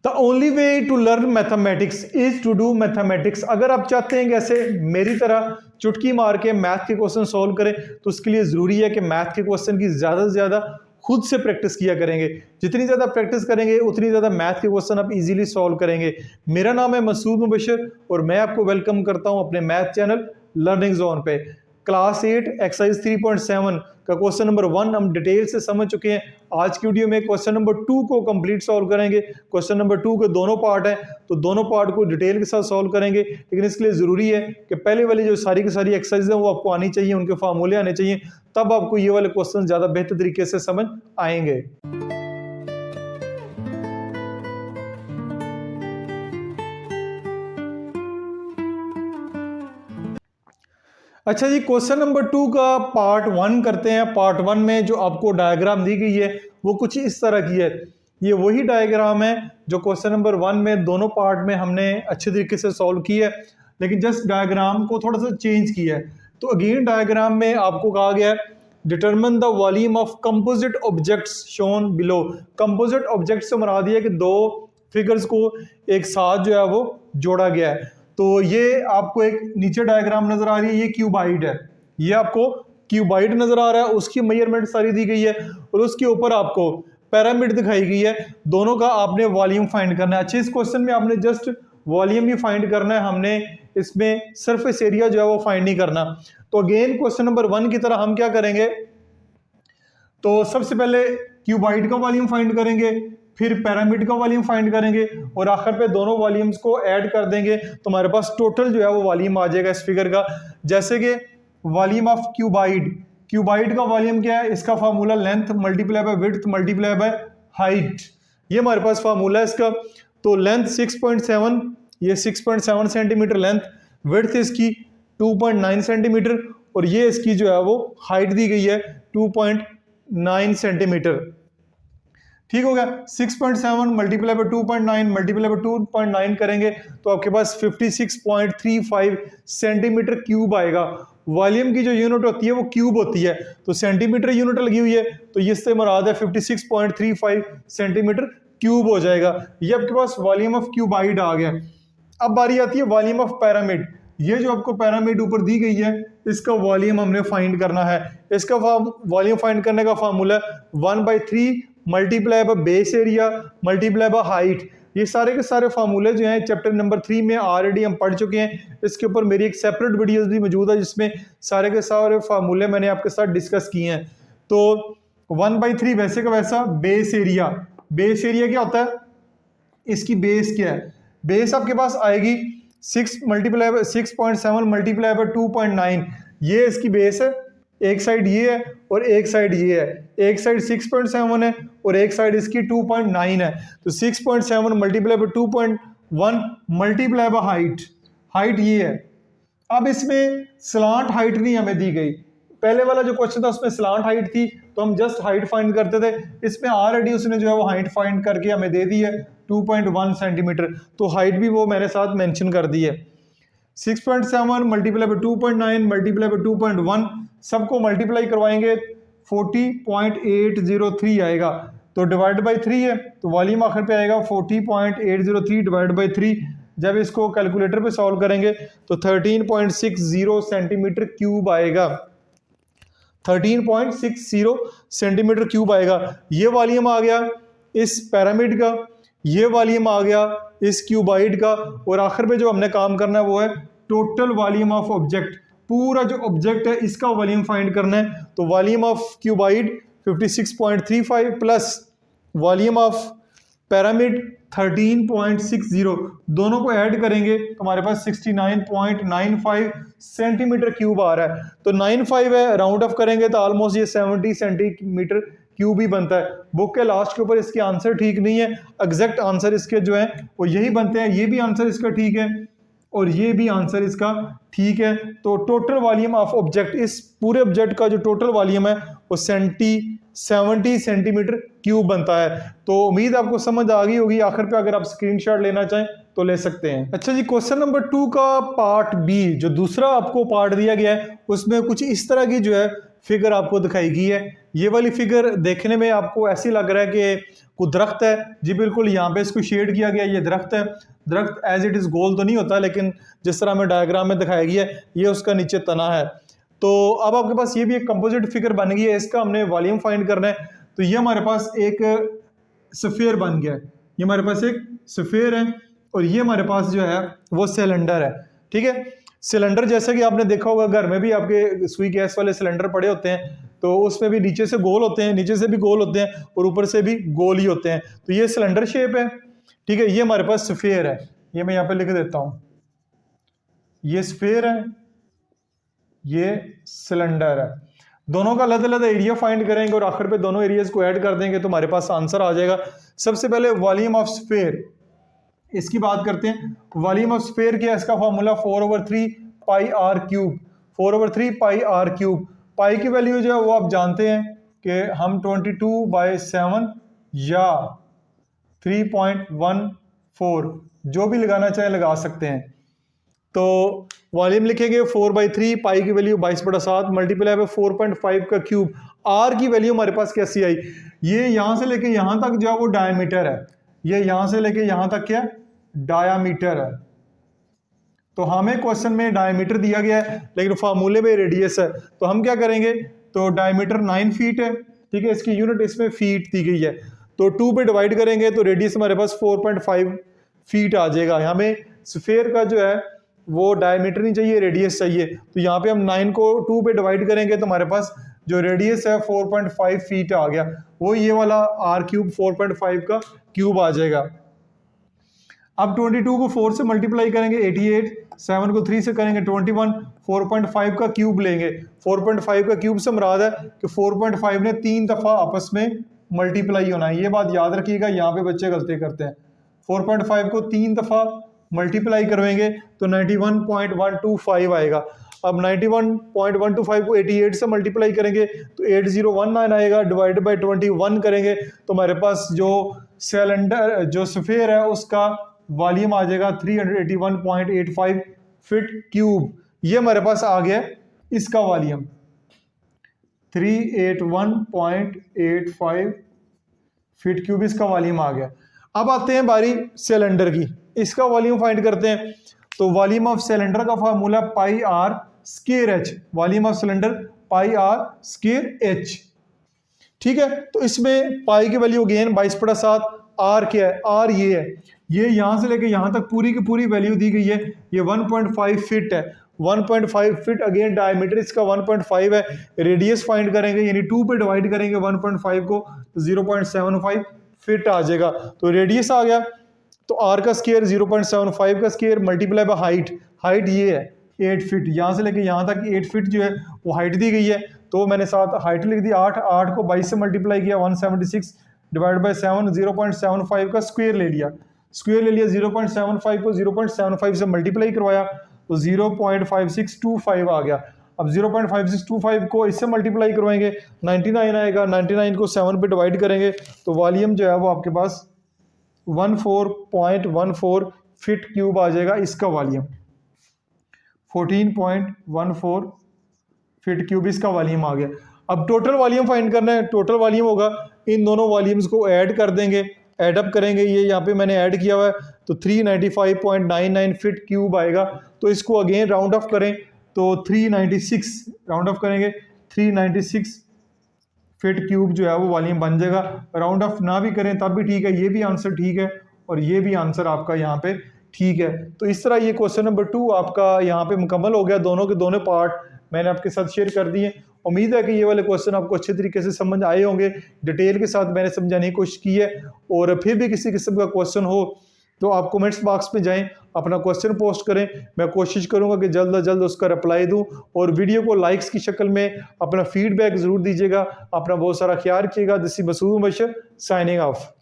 The only way to learn mathematics is to do mathematics. अगर आप चाहते हैं कि ऐसे मेरी तरह चुटकी मार के मैथ के क्वेश्चन सॉल्व करें तो उसके लिए ज़रूरी है कि मैथ के क्वेश्चन की ज़्यादा से ज़्यादा खुद से प्रैक्टिस किया करेंगे। जितनी ज़्यादा प्रैक्टिस करेंगे उतनी ज़्यादा मैथ के क्वेश्चन आप इजीली सॉल्व करेंगे। मेरा नाम है मसूद मुबशर और मैं आपको वेलकम करता हूं अपने मैथ चैनल लर्निंग जोन पे। क्लास 8 एक्सरसाइज 3.7 का क्वेश्चन नंबर 1 हम डिटेल से समझ चुके हैं। आज की वीडियो में क्वेश्चन नंबर 2 को कंप्लीट सॉल्व करेंगे। क्वेश्चन नंबर 2 के दोनों पार्ट हैं तो दोनों पार्ट को डिटेल के साथ सॉल्व करेंगे, लेकिन इसके लिए ज़रूरी है कि पहले वाली जो सारी की सारी एक्सरसाइज हैं वो आपको आनी चाहिए, उनके फार्मूले आने चाहिए, तब आपको ये वाले क्वेश्चन ज़्यादा बेहतर तरीके से समझ आएंगे। अच्छा जी, क्वेश्चन नंबर 2 का पार्ट 1 करते हैं। पार्ट 1 में जो आपको डायग्राम दी गई है वो कुछ इस तरह की है। ये वही डायग्राम है जो क्वेश्चन नंबर 1 में दोनों पार्ट में हमने अच्छे तरीके से सॉल्व की है, लेकिन जस्ट डायग्राम को थोड़ा सा चेंज किया है। तो अगेन डायग्राम में आपको कहा गया है determine the volume of composite objects shown below. Composite object से मुराद है कि दो फिगर्स को एक साथ जो है वो जोड़ा गया है। तो ये आपको एक नीचे डायग्राम नजर आ रही है, ये क्यूबाइड है, ये आपको क्यूबाइड नजर आ रहा है, उसकी मेजरमेंट सारी दी गई है और उसके ऊपर आपको पिरामिड दिखाई गई है। दोनों का आपने वॉल्यूम फाइंड करना है। अच्छा, इस क्वेश्चन में आपने जस्ट वॉल्यूम ही फाइंड करना है, हमने इसमें सरफेस एरिया जो है वो फाइंड नहीं करना। तो अगेन क्वेश्चन नंबर 1 की तरह हम क्या करेंगे, तो सबसे पहले क्यूबाइड का वॉल्यूम फाइंड करेंगे, फिर पिरामिड का वॉल्यूम फाइंड करेंगे और आखिर पे दोनों वॉल्यूम्स को ऐड कर देंगे तो हमारे पास टोटल जो है वो वॉल्यूम आ जाएगा इस फिगर का। जैसे कि वॉल्यूम ऑफ क्यूबाइड, क्यूबाइड का वॉल्यूम क्या है, इसका formula length multiply by width multiply by height, ये हमारे पास फार्मूला है इसका। तो लेंथ 6.7, ये 6.7 सेंटीमीटर लेंथ, विड्थ इसकी 2.9 सेंटीमीटर और ये इसकी जो है वो हाइट दी गई है 2.9 सेंटीमीटर। ठीक हो गया। 6.7 मल्टीप्लाई बाय 2.9 मल्टीप्लाई बाय 2.9 करेंगे तो आपके पास 56.35 सेंटीमीटर क्यूब आएगा। वॉल्यूम की जो यूनिट होती है वो क्यूब होती है, तो सेंटीमीटर यूनिट लगी हुई है तो ये इससे मुराद है 56.35 सेंटीमीटर क्यूब हो जाएगा। ये आपके पास वॉल्यूम ऑफ क्यूबाइड आ गया। अब बारी आती है वॉल्यूम ऑफ पिरामिड। ये जो आपको पिरामिड ऊपर दी गई है इसका वॉल्यूम हमने फाइंड करना है। इसका वॉल्यूम फाइंड करने का formula 1/3 multiply by base area multiply by height. ये सारे के सारे फार्मूले जो हैं चैप्टर नंबर 3 में ऑलरेडी हम पढ़ चुके हैं। इसके ऊपर मेरी एक सेपरेट वीडियोस भी मौजूद है जिसमें सारे के सारे फार्मूले मैंने आपके साथ डिस्कस किए हैं। तो 1/3 वैसे का वैसा बेस एरिया, बेस एरिया क्या होता है, इसकी बेस क्या है, बेस आपके पास आएगी 6.7 मल्टीप्लाई बाय 2.9, ये इसकी बेस है। एक साइड ये है और एक साइड ये है, एक साइड 6.7 है और एक साइड इसकी 2.9 है। तो 6.7 multiply by 2.1 multiply by height, height ये है। अब इसमें स्लांट हाइट नहीं हमें दी गई, पहले वाला जो क्वेश्चन था उसमें स्लांट हाइट थी तो हम जस्ट हाइट फाइंड करते थे, इसमें ऑलरेडी उसने जो है वो हाइट फाइंड करके हमें दे दी है 2.1 सेंटीमीटर, तो हाइट भी वो मेरे साथ मेंशन कर दी है। 6.7 मल्टीप्लाई बाय 2.9 मल्टीप्लाई बाय 2.1 सबको मल्टीप्लाई करवाएंगे 40.803 आएगा, तो डिवाइड बाय 3 है तो वॉल्यूम आखिर पे आएगा 40.803 डिवाइड बाय 3। जब इसको कैलकुलेटर पे सॉल्व करेंगे तो 13.60 सेंटीमीटर क्यूब आएगा, 13.60 सेंटीमीटर क्यूब आएगा। ये वॉल्यूम आ गया इस पिरामिड का, ये वॉल्यूम आ गया इस क्यूबाइड का और आखिर में जो हमने काम करना है वो है टोटल वॉल्यूम ऑफ ऑब्जेक्ट। पूरा जो ऑब्जेक्ट है इसका वॉल्यूम फाइंड करना है। तो volume of cuboid 56.35 plus volume of pyramid 13.60, दोनों को ऐड करेंगे तो हमारे पास 69.95 सेंटीमीटर क्यूब आ रहा है। तो 95 है, राउंड ऑफ करेंगे तो ऑलमोस्ट ये 70 सेंटीमीटर क्यूब ही बनता है। बुक के लास्ट के ऊपर इसके आंसर ठीक नहीं है, एग्जैक्ट आंसर इसके जो है वो यही बनते हैं। ये भी आंसर इसका ठीक है और ये भी आंसर इसका ठीक है। तो टोटल वॉल्यूम ऑफ ऑब्जेक्ट, इस पूरे ऑब्जेक्ट का जो टोटल वॉल्यूम है वो 70 सेंटीमीटर क्यूब बनता है। तो उम्मीद आपको समझ आ गई होगी। आखिर पे अगर आप स्क्रीनशॉट लेना चाहें तो ले सकते हैं। अच्छा जी, क्वेश्चन नंबर 2 का पार्ट बी, जो दूसरा आपको पार्ट दिया गया है उसमें कुछ इस तरह की जो है फिगर आपको दिखाई गई है। ये वाली फिगर देखने में आपको ऐसी लग रहा है कि कोई दरख्त है जी, बिल्कुल यहाँ पे इसको शेड किया गया, ये दरख्त है। दरख्त एज इट इज़ गोल तो नहीं होता, लेकिन जिस तरह हमें डायग्राम में दिखाया गया है ये उसका नीचे तना है। तो अब आपके पास ये भी एक कंपोजिट फिगर बन गई है, इसका हमने वॉल्यूम फाइंड करना है। तो ये हमारे पास एक स्फीयर बन गया है, ये हमारे पास एक स्फीयर है और ये हमारे पास जो है वो सिलेंडर है। ठीक है, सिलेंडर जैसे कि आपने देखा होगा घर में भी आपके सुई गैस वाले सिलेंडर पड़े होते हैं, तो उसमें भी नीचे से गोल होते हैं, नीचे से भी गोल होते हैं और ऊपर से भी गोल ही होते हैं। तो ये सिलेंडर शेप है। ठीक है, ये हमारे पास स्फीयर है, ये मैं यहाँ पे लिख देता हूँ, ये स्फीयर है, ये सिलेंडर है। दोनों का अलग अलग एरिया फाइंड करेंगे और आखिर पे दोनों एरियाज को ऐड कर देंगे तो हमारे पास आंसर आ जाएगा। सबसे पहले वॉल्यूम ऑफ स्फीयर, इसकी बात करते हैं। वॉल्यूम ऑफ स्फीयर क्या है, इसका formula 4/3 pi R cube, 4/3 pi R cube. Pi की वैल्यू जो है वो आप जानते हैं कि हम 22/7 या 3.14 जो भी लगाना चाहे लगा सकते हैं। तो वॉल्यूम लिखेंगे 4/3, पाई की वैल्यू 22/7 मल्टीप्लाई बाय 4.5 का क्यूब। आर की वैल्यू हमारे पास कैसी आई, ये यहां से लेके यहां तक जो है वो डायमीटर है, ये यहां से लेके यहां तक क्या डायामीटर है। तो हमें क्वेश्चन में डायमीटर दिया गया है लेकिन फार्मूले में रेडियस है, तो हम क्या करेंगे, तो डायमीटर 9 फीट है। ठीक है, इसकी यूनिट इसमें फीट दी गई है, तो 2 पे डिवाइड करेंगे तो रेडियस हमारे पास 4.5 फीट आ जाएगा। हमें स्फीयर का जो है वो डायमीटर नहीं चाहिए, रेडियस चाहिए। तो यहाँ पे हम 9 को 2 पे डिवाइड करेंगे तो हमारे पास जो रेडियस है 4.5 फीट आ गया, वो ये वाला आर क्यूब 4.5 का क्यूब आ जाएगा। अब 22 को 4 से मल्टीप्लाई करेंगे 88, 7 को 3 से करेंगे 21, 4.5 का क्यूब लेंगे। 4.5 का क्यूब से मुराद है कि 4.5 ने 3 दफ़ा आपस में मल्टीप्लाई होना है, ये बात याद रखिएगा, यहाँ पे बच्चे गलती करते हैं। 4.5 को 3 दफ़ा मल्टीप्लाई करवाएंगे तो 91.125 आएगा। अब 91.125 को 88 से मल्टीप्लाई करेंगे तो 8019 आएगा, डिवाइड बाय 21 करेंगे तो हमारे पास जो सिलेंडर जो स्फीयर है उसका वॉल्यूम आ जाएगा 381.85 फीट क्यूब। ये हमारे पास आ गया इसका वॉल्यूम 381.85 फीट क्यूब, इसका वॉल्यूम आ गया। अब आते हैं बारी सिलेंडर की, इसका वॉल्यूम फाइंड करते हैं। तो वॉल्यूम ऑफ सिलेंडर का formula pi r square h, volume of cylinder pi r square h. ठीक है, तो इसमें पाई की वैल्यू अगेन 22/7, आर क्या है, आर ये है, ये यहां से लेके यहां तक पूरी की पूरी वैल्यू दी गई है, ये 1.5 फीट है। 1.5 फीट अगेन डायमीटर इसका 1.5 है। रेडियस फाइंड करेंगे यानी 2 पे डिवाइड करेंगे 1.5 को तो 0.75 फीट आ जाएगा। तो रेडियस आ गया, तो आर का स्क्वायर 0.75 का square multiply by height, height ये है 8 फीट, यहाँ से लेके यहाँ तक 8 फीट जो है वो हाइट दी गई है। तो मैंने साथ हाइट लिख दी 8, 8 को 22 से मल्टीप्लाई किया 176 डिवाइड बाय 7, 0.75 का स्क्वायर ले लिया, स्क्वायर ले लिया 0.75 को 0.75 से मल्टीप्लाई करवाया तो 0.5625 आ गया। अब 0.5625 को इससे मल्टीप्लाई करवाएंगे 99 आएगा, 99 को 7 पे डिवाइड करेंगे तो वॉल्यूम जो है वो आपके पास 14.14 फीट क्यूब आ जाएगा, इसका वॉल्यूम 14.14 फीट क्यूब इसका वॉल्यूम आ गया। अब टोटल वॉल्यूम फाइंड करना है, टोटल वॉल्यूम होगा इन दोनों वॉल्यूम्स को ऐड कर देंगे, ऐड अप करेंगे, ये यहाँ पे मैंने ऐड किया हुआ है तो 395.99 फीट क्यूब आएगा। तो इसको अगेन राउंड ऑफ करें तो 396 राउंड ऑफ करेंगे 396 फीट क्यूब जो है वो वॉल्यूम बन जाएगा। राउंड ऑफ ना भी करें तब भी ठीक है, ये भी आंसर ठीक है और ये भी आंसर आपका यहाँ पे ठीक है। तो इस तरह ये क्वेश्चन नंबर 2 आपका यहाँ पे मुकम्मल हो गया। दोनों के दोनों पार्ट मैंने आपके साथ शेयर कर दिए। उम्मीद है कि ये वाले क्वेश्चन आपको अच्छे तरीके से समझ आए होंगे, डिटेल के साथ मैंने समझाने की कोशिश की है। और फिर भी किसी किस्म का क्वेश्चन हो तो आप कमेंट्स बॉक्स में जाएं, अपना क्वेश्चन पोस्ट करें, मैं कोशिश करूंगा कि जल्द अज जल्द उसका रिप्लाई दूं। और वीडियो को लाइक्स की शक्ल में अपना फीडबैक ज़रूर दीजिएगा। अपना बहुत सारा ख्याल रखिएगा। This is Masood Bashar signing of.